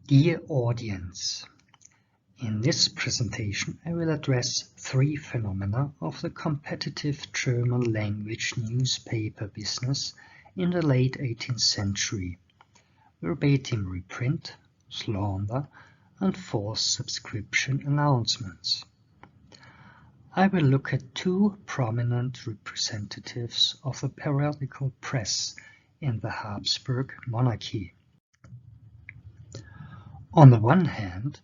Dear audience, in this presentation I will address three phenomena of the competitive German language newspaper business in the late 18th century: verbatim reprint, slander, and false subscription announcements. I will look at two prominent representatives of the periodical press in the Habsburg monarchy. On the one hand,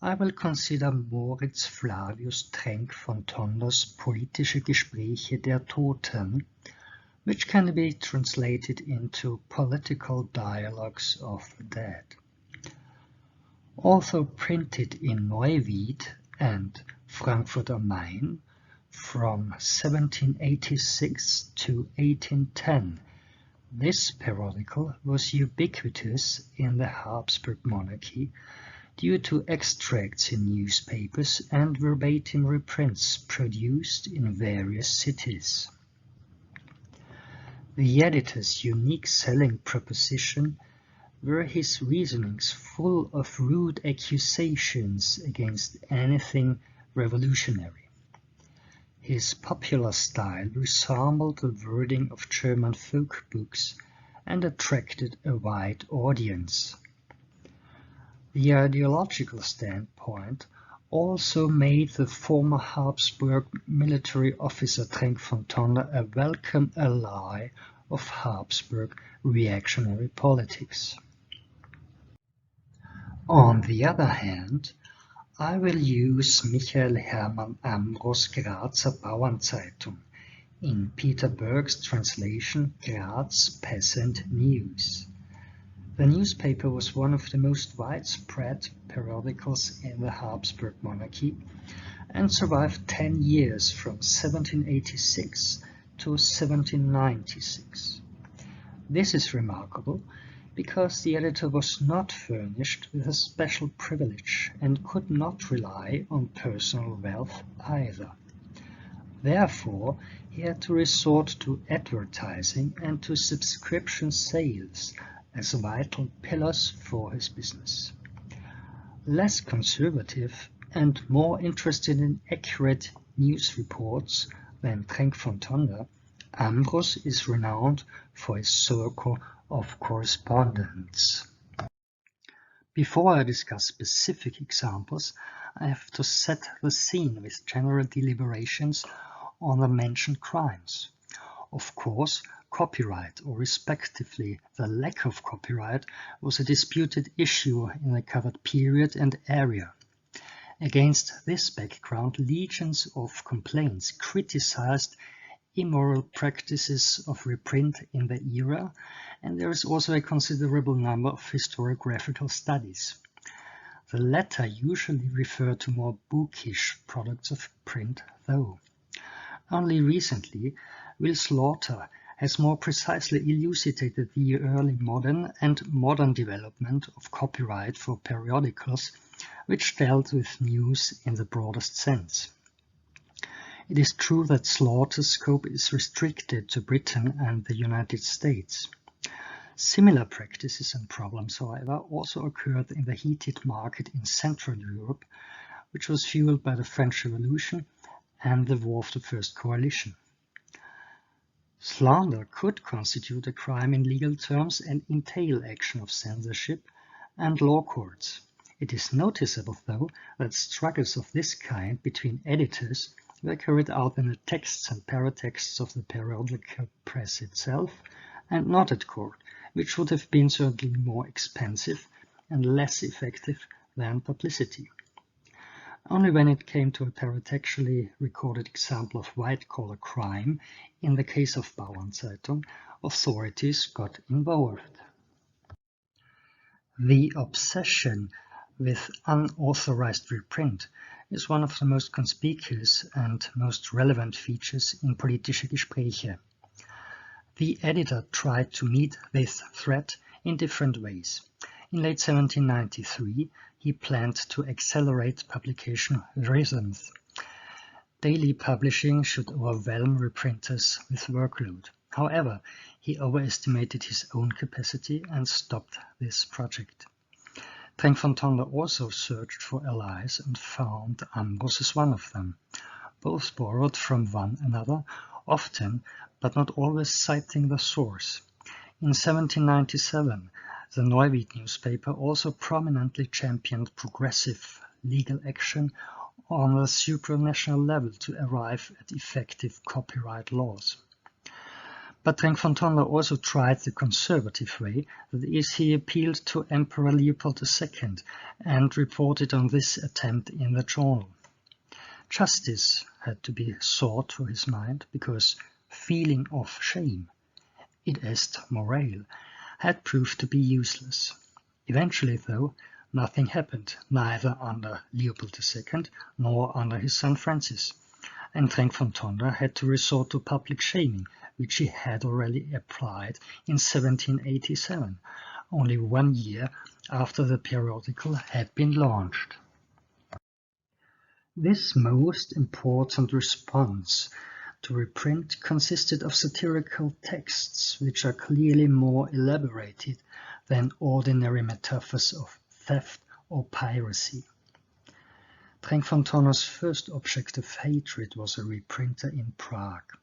I will consider Moritz Flavius Trenck von Tonder's Politische Gespräche der Toten, which can be translated into Political Dialogues of the Dead. Although printed in Neuwied and Frankfurt am Main from 1786 to 1810, this periodical was ubiquitous in the Habsburg monarchy due to extracts in newspapers and verbatim reprints produced in various cities. The editor's unique selling proposition were his reasonings full of rude accusations against anything revolutionary. His popular style resembled the wording of German folk books and attracted a wide audience. The ideological standpoint also made the former Habsburg military officer Trenck von Tonder a welcome ally of Habsburg reactionary politics. On the other hand, I will use Michael Hermann Ambros' Grazer Bauernzeitung, in Peter Berg's translation Graz Peasant News. The newspaper was one of the most widespread periodicals in the Habsburg monarchy and survived 10 years from 1786 to 1796. This is remarkable because the editor was not furnished with a special privilege and could not rely on personal wealth either. Therefore, he had to resort to advertising and to subscription sales as vital pillars for his business. Less conservative and more interested in accurate news reports than Trenck von Tonder, Ambros is renowned for his circle of correspondence. Before I discuss specific examples, I have to set the scene with general deliberations on the mentioned crimes. Of course, copyright, or respectively the lack of copyright, was a disputed issue in the covered period and area. Against this background, legions of complaints criticized immoral practices of reprint in the era, and there is also a considerable number of historiographical studies. The latter usually refer to more bookish products of print, though. Only recently, Will Slaughter has more precisely elucidated the early modern and modern development of copyright for periodicals, which dealt with news in the broadest sense. It is true that Slaughter's scope is restricted to Britain and the United States. Similar practices and problems, however, also occurred in the heated market in Central Europe, which was fueled by the French Revolution and the War of the First Coalition. Slander could constitute a crime in legal terms and entail action of censorship and law courts. It is noticeable, though, that struggles of this kind between editors were carried out in the texts and paratexts of the periodical press itself, and not at court, which would have been certainly more expensive and less effective than publicity. Only when it came to a paratextually recorded example of white-collar crime, in the case of Bauernzeitung, authorities got involved. The obsession with unauthorized reprint is one of the most conspicuous and most relevant features in Politische Gespräche. The editor tried to meet this threat in different ways. In late 1793, he planned to accelerate publication rhythms. Daily publishing should overwhelm reprinters with workload. However, he overestimated his own capacity and stopped this project. Trenck von Tonder also searched for allies and found Ambros as one of them. Both borrowed from one another, often, but not always citing the source. In 1797, the Neuwied newspaper also prominently championed progressive legal action on a supranational level to arrive at effective copyright laws. But Trenck von Tonder also tried the conservative way, that is, he appealed to Emperor Leopold II and reported on this attempt in the journal. Justice had to be sought for his mind, because feeling of shame, id est morale, had proved to be useless. Eventually, though, nothing happened, neither under Leopold II nor under his son Francis, and Trenck von Tonder had to resort to public shaming, which he had already applied in 1787, only 1 year after the periodical had been launched. This most important response to reprint consisted of satirical texts which are clearly more elaborated than ordinary metaphors of theft or piracy. Trenck von Tonder's first object of hatred was a reprinter in Prague.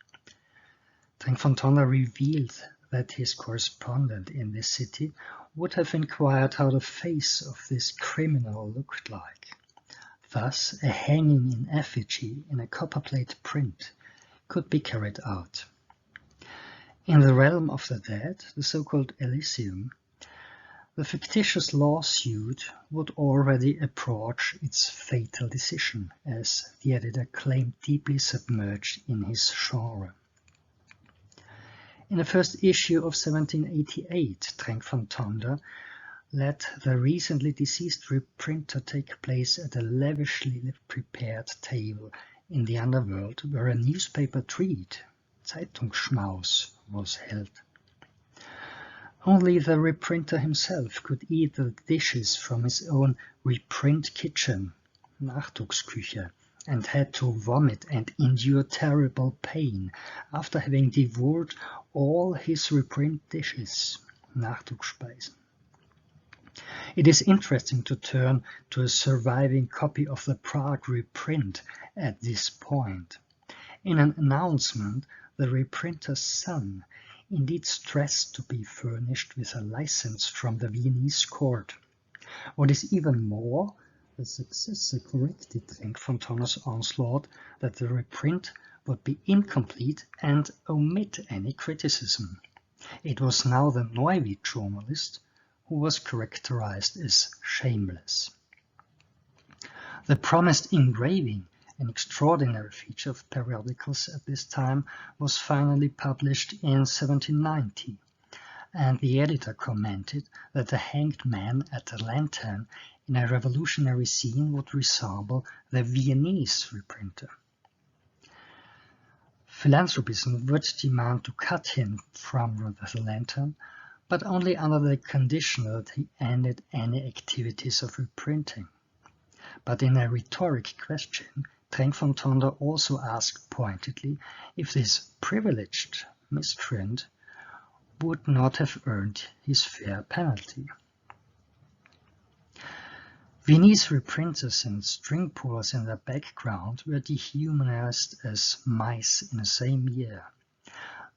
Trenck von Tonder revealed that his correspondent in this city would have inquired how the face of this criminal looked like. Thus, a hanging in effigy in a copperplate print could be carried out. In the realm of the dead, the so-called Elysium, the fictitious lawsuit would already approach its fatal decision, as the editor claimed deeply submerged in his genre. In the first issue of 1788, Trenck von Tonder let the recently deceased reprinter take place at a lavishly prepared table in the underworld, where a newspaper treat, Zeitungsschmaus, was held. Only the reprinter himself could eat the dishes from his own reprint kitchen, Nachdrucksküche, and had to vomit and endure terrible pain after having devoured all his reprint dishes, Nachdruckspeisen. It is interesting to turn to a surviving copy of the Prague reprint at this point. In an announcement, the reprinter's son indeed stressed to be furnished with a license from the Viennese court. What is even more, the successor corrected Trenck von Tonder's onslaught that the reprint would be incomplete and omit any criticism. It was now the Neuwied journalist who was characterized as shameless. The promised engraving, an extraordinary feature of periodicals at this time, was finally published in 1790, and the editor commented that the hanged man at a lantern in a revolutionary scene would resemble the Viennese reprinter. Philanthropism would demand to cut him from the lantern, but only under the condition that he ended any activities of reprinting. But in a rhetoric question, Trenck von Tonder also asked pointedly if this privileged miscreant would not have earned his fair penalty. Viennese reprinters and string pullers in the background were dehumanized as mice in the same year.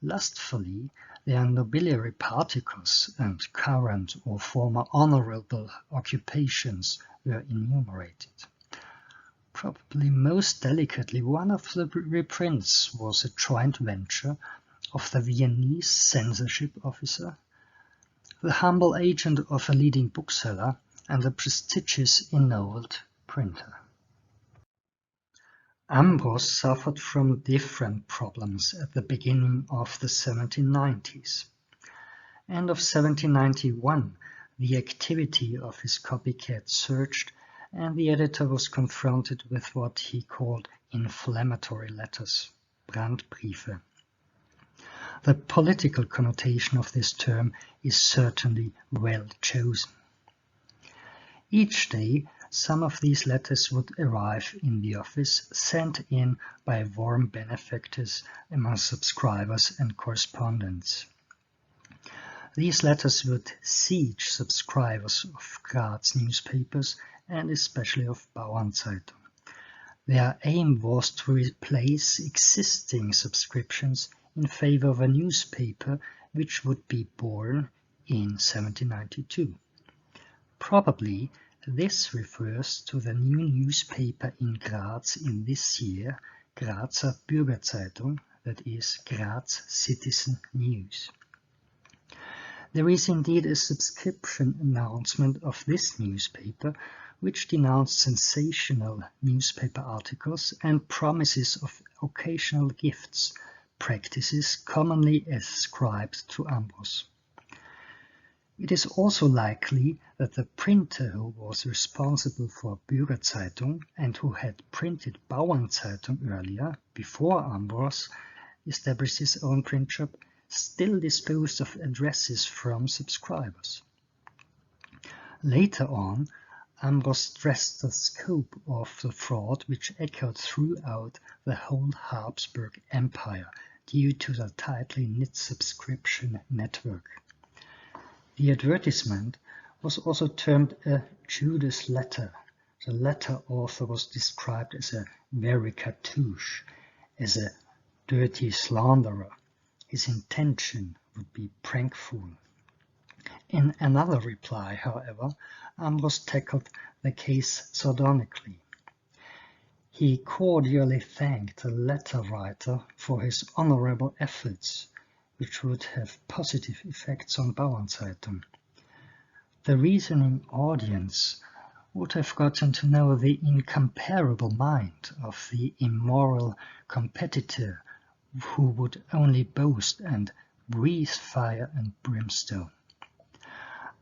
Lustfully, their nobiliary particles and current or former honorable occupations were enumerated. Probably most delicately, one of the reprints was a joint venture of the Viennese censorship officer, the humble agent of a leading bookseller, and the prestigious ennobled printer. Ambros suffered from different problems at the beginning of the 1790s. End of 1791, the activity of his copycat surged, and the editor was confronted with what he called inflammatory letters, Brandbriefe. The political connotation of this term is certainly well chosen. Each day, some of these letters would arrive in the office, sent in by warm benefactors among subscribers and correspondents. These letters would siege subscribers of Graz newspapers and especially of Bauernzeitung. Their aim was to replace existing subscriptions in favor of a newspaper which would be born in 1792. Probably this refers to the new newspaper in Graz in this year, Grazer Bürgerzeitung, that is, Graz Citizen News. There is indeed a subscription announcement of this newspaper, which denounced sensational newspaper articles and promises of occasional gifts, practices commonly ascribed to Ambros. It is also likely that the printer who was responsible for Bürgerzeitung and who had printed Bauernzeitung earlier, before Ambros established his own print shop, still disposed of addresses from subscribers. Later on, Ambros stressed the scope of the fraud which echoed throughout the whole Habsburg Empire due to the tightly knit subscription network. The advertisement was also termed a Judas letter. The letter author was described as a very cartouche, as a dirty slanderer. His intention would be prankful. In another reply, however, Ambros tackled the case sardonically. He cordially thanked the letter writer for his honorable efforts, which would have positive effects on Bauernzeitung. The reasoning audience would have gotten to know the incomparable mind of the immoral competitor who would only boast and breathe fire and brimstone.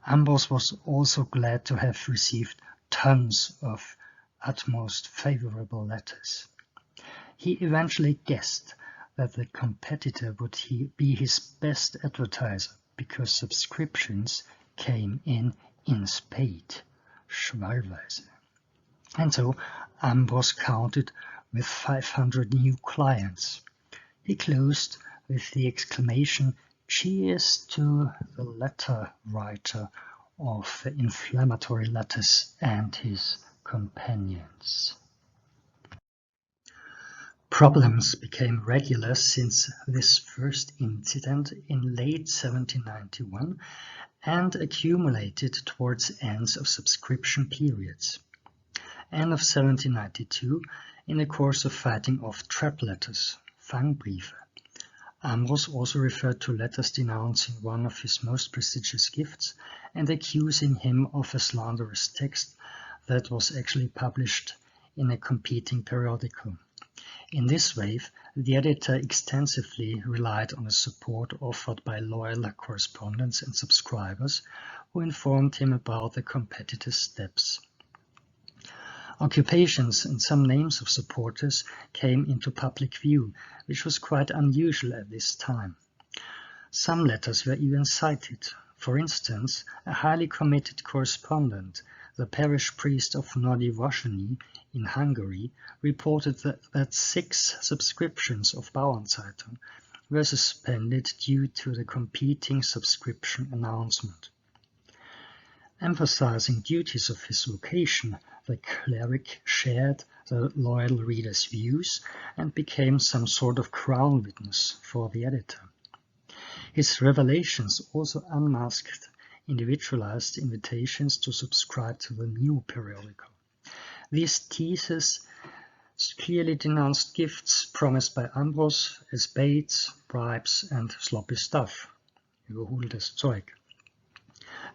Ambros was also glad to have received tons of utmost favorable letters. He eventually guessed that the competitor would be his best advertiser because subscriptions came in spade, schwallweise. And so Ambros counted with 500 new clients. He closed with the exclamation, "Cheers to the letter writer of the inflammatory letters and his companions." Problems became regular since this first incident in late 1791 and accumulated towards ends of subscription periods. End of 1792, in the course of fighting off trap letters, Fangbriefe, Ambros also referred to letters denouncing one of his most prestigious gifts and accusing him of a slanderous text that was actually published in a competing periodical. In this wave, the editor extensively relied on the support offered by loyal correspondents and subscribers who informed him about the competitor's steps. Occupations and some names of supporters came into public view, which was quite unusual at this time. Some letters were even cited. For instance, a highly committed correspondent, the parish priest of Nordivosjeny in Hungary, reported that 6 subscriptions of Bauernzeitung were suspended due to the competing subscription announcement. Emphasizing duties of his vocation, the cleric shared the loyal reader's views and became some sort of crown witness for the editor. His revelations also unmasked individualized invitations to subscribe to the new periodical. These teases clearly denounced gifts promised by Ambros as baits, bribes, and sloppy stuff. Überholtes Zeug.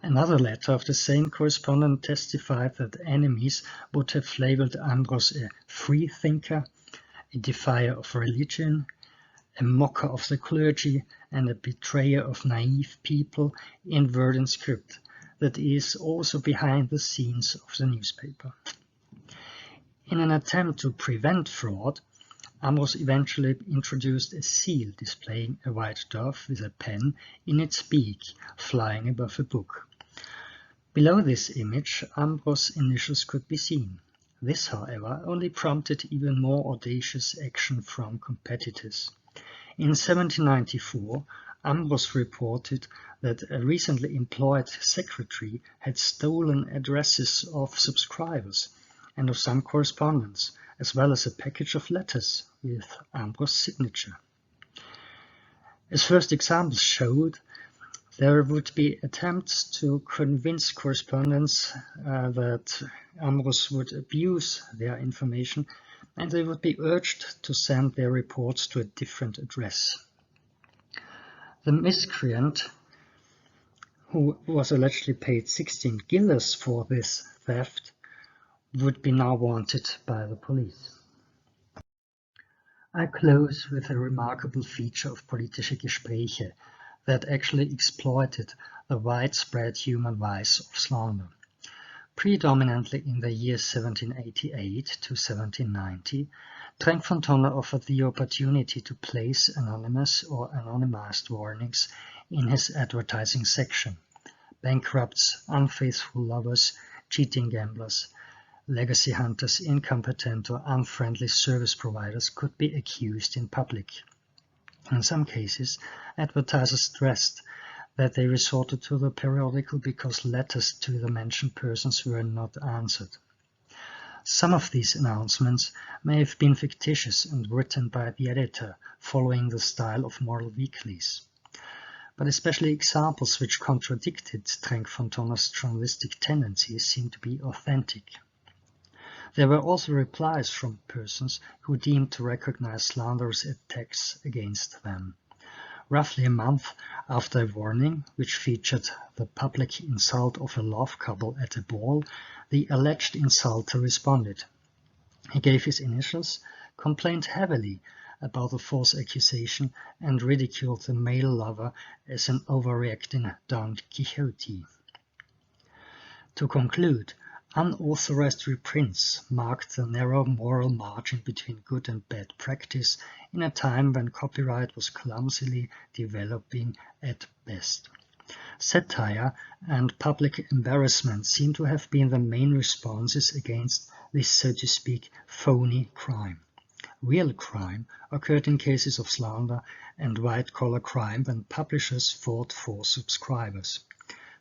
Another letter of the same correspondent testified that enemies would have labeled Ambros a freethinker, a defier of religion, a mocker of the clergy, and a betrayer of naive people in word and script, that is also behind the scenes of the newspaper. In an attempt to prevent fraud, Ambros eventually introduced a seal displaying a white dove with a pen in its beak flying above a book. Below this image, Ambros' initials could be seen. This, however, only prompted even more audacious action from competitors. In 1794, Ambros reported that a recently employed secretary had stolen addresses of subscribers and of some correspondence, as well as a package of letters with Ambros' signature. As first examples showed, there would be attempts to convince correspondents that Ambros would abuse their information, and they would be urged to send their reports to a different address. The miscreant, who was allegedly paid 16 guilders for this theft, would be now wanted by the police. I close with a remarkable feature of politische Gespräche that actually exploited the widespread human vice of slander. Predominantly in the years 1788 to 1790, Trenck von Tonne offered the opportunity to place anonymous or anonymized warnings in his advertising section. Bankrupts, unfaithful lovers, cheating gamblers, legacy hunters, incompetent or unfriendly service providers could be accused in public. In some cases, advertisers stressed that they resorted to the periodical because letters to the mentioned persons were not answered. Some of these announcements may have been fictitious and written by the editor, following the style of moral weeklies. But especially examples which contradicted Trenck von Tonne's journalistic tendencies seem to be authentic. There were also replies from persons who deemed to recognize slanderous attacks against them. Roughly a month after a warning, which featured the public insult of a love couple at a ball, the alleged insulter responded. He gave his initials, complained heavily about the false accusation, and ridiculed the male lover as an overreacting Don Quixote. To conclude, unauthorized reprints marked the narrow moral margin between good and bad practice in a time when copyright was clumsily developing at best. Satire and public embarrassment seem to have been the main responses against this, so to speak, phony crime. Real crime occurred in cases of slander and white-collar crime when publishers fought for subscribers.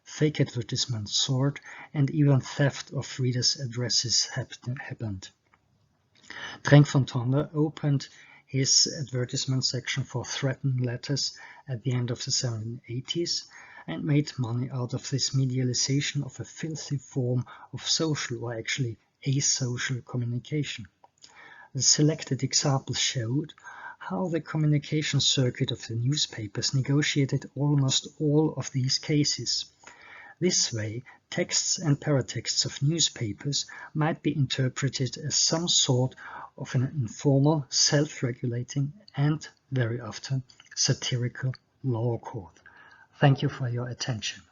Fake advertisements soared, and even theft of readers' addresses happened. Trenck von Tonne opened his advertisement section for threatened letters at the end of the 1780s and made money out of this medialization of a filthy form of social, or actually asocial, communication. The selected examples showed how the communication circuit of the newspapers negotiated almost all of these cases. This way, texts and paratexts of newspapers might be interpreted as some sort of an informal, self-regulating, and, very often, satirical law court. Thank you for your attention.